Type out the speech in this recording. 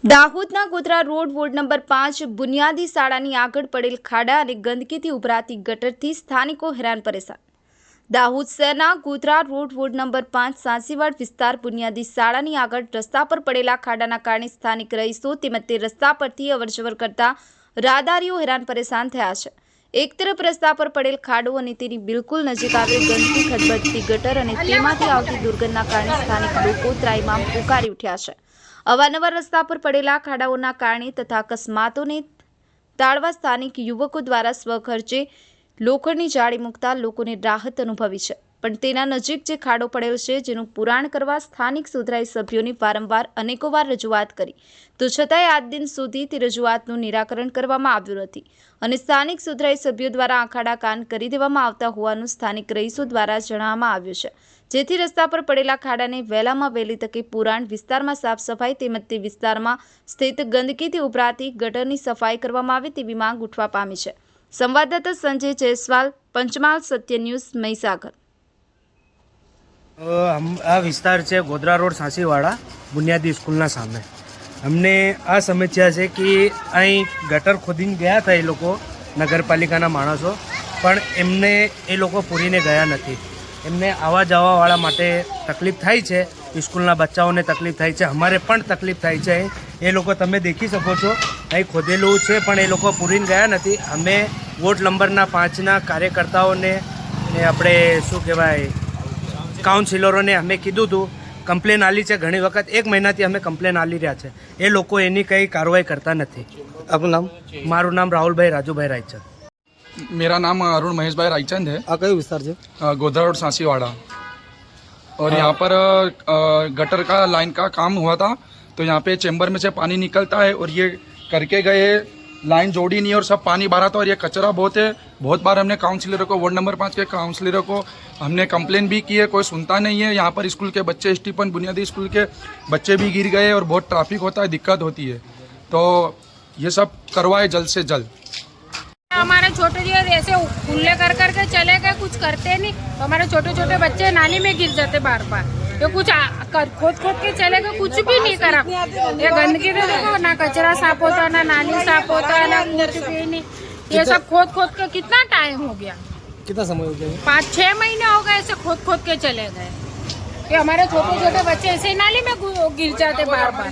દાહોદના Godhra road ward number 5 બુનિયાદી શાળાની આગળ પડેલ ખાડા અને ગંદકીથી ઉભરાતી ગટરથી સ્થાનિકો હેરાન પરેશાન। દાહોદ શહેરના ગોધરા રોડ વોર્ડ નંબર 5 સાંસીવાડ વિસ્તાર બુનિયાદી શાળાની આગળ રસ્તા પર પડેલા ખાડાના કારણે સ્થાનિક રહીશો તેમજ તે રસ્તા પરથી અવરજવર કરતા રાહદારીઓ હેરાન પરેશાન થયા છે। એક તરફ રસ્તા પર પડેલ ખાડો અને તેની બિલકુલ નજીક આવેલ ગંદકી ખદબદતી ગટર અને તેમાંથી આવતી દુર્ગંધના કારણે સ્થાનિક લોકો ત્રાહિમામ પોકારી ઉઠ્યા છે। અવારનવાર રસ્તા પર પડેલા ખાડાઓના કારણે તથા અકસ્માતોને ટાળવા સ્થાનિક યુવકો દ્વારા સ્વખર્ચે લોખંડની જાળી મૂકતા લોકોને રાહત અનુભવી છે, પણ તેના નજીક જે ખાડો પડેલો છે જેનું પુરાણ કરવા સ્થાનિક સુધરાઈ સભ્યોની વારંવાર અનેકોવાર રજૂઆત કરી તો છતાંય આજ દિન સુધી તે રજૂઆતનું નિરાકરણ કરવામાં આવ્યું નથી અને સ્થાનિક સુધરાઈ સભ્યો દ્વારા આંખાડા કાન કરી દેવામાં આવતા હોવાનું સ્થાનિક રહીશો દ્વારા જણાવવામાં આવ્યું છે, જેથી રસ્તા પર પડેલા ખાડાને વહેલામાં વહેલી તકે પુરાણ વિસ્તારમાં સાફ સફાઈ તેમજ તે વિસ્તારમાં સ્થિત ગંદકીથી ઉભરાતી ગટરની સફાઈ કરવામાં આવે તેવી માંગ ઉઠવા પામી છે। સંવાદદાતા સંજય જયસ્વાલ, પંચમહાલ સત્ય ન્યૂઝ, મહીસાગર। આ વિસ્તાર છે ગોધરા રોડ સાંસીવાડા બુનિયાદી સ્કૂલના સામે। અમને આ સમસ્યા છે કે અહીં ગટર ખોદીને ગયા હતા એ લોકો નગરપાલિકાના માણસો, પણ એમને એ લોકો પૂરીને ગયા નથી। એમને આવવા જવાવાળા માટે તકલીફ થાય છે, સ્કૂલના બચ્ચાઓને તકલીફ થાય છે, અમારે પણ તકલીફ થાય છે। એ લોકો તમે દેખી શકો છો અહીં ખોદેલું છે પણ એ લોકો પૂરીને ગયા નથી। અમે વોર્ડ નંબરના 5ના કાર્યકર્તાઓને આપણે શું કહેવાય કાઉન્સિલરોને અમે કીધું હતું, કમ્પ્લેન આલી છે ઘણી વખત, 1 મહિનાથી અમે કમ્પ્લેન આલી રહ્યા છે, એ લોકો એની કંઈ કાર્યવાહી કરતા નથી। आपका नाम? મારું નામ રાहुलભાઈ રાજુભાઈ રાયચંદ। मेरा नाम अरुण महेश भाई रायचंद है। આ કયો વિસ્તાર છે? गोधरा रोड सांसीवाड़ा। और यहाँ पर गटर का लाइन का काम हुआ था, तो यहाँ पे चेम्बर में से पानी निकलता है और ये करके गए, लाइन जोड़ी नहीं और सब पानी भरा था और ये कचरा बहुत है। बहुत बार हमने काउंसिलरों को, वार्ड नंबर 5 के काउंसिलरों को हमने कंप्लेन भी की है, कोई सुनता नहीं है। यहाँ पर स्कूल के बच्चे, स्टीफन बुनियादी स्कूल के बच्चे भी गिर गए और बहुत ट्रैफिक होता है, दिक्कत होती है, तो ये सब करवाए जल्द से जल्द। हमारे छोटे जो ऐसे खुले कर करके चले गए, कुछ करते नहीं, तो हमारे छोटे छोटे बच्चे नाली में गिर जाते बार बार। ये कुछ खोद खोद के चले गए, कुछ भी नहीं करा। ये गंदगी तो देखो ना, कचरा साफ होता, ना नाली साफ होता, ना कुछ भी नहीं। ये सब खोद खोद के कितना टाइम हो गया? कितना समय हो गया? 5-6 महीने हो गए ऐसे खोद खोद के चले गए। ये हमारे छोटे छोटे बच्चे ऐसे नाली में गिर जाते बार बार।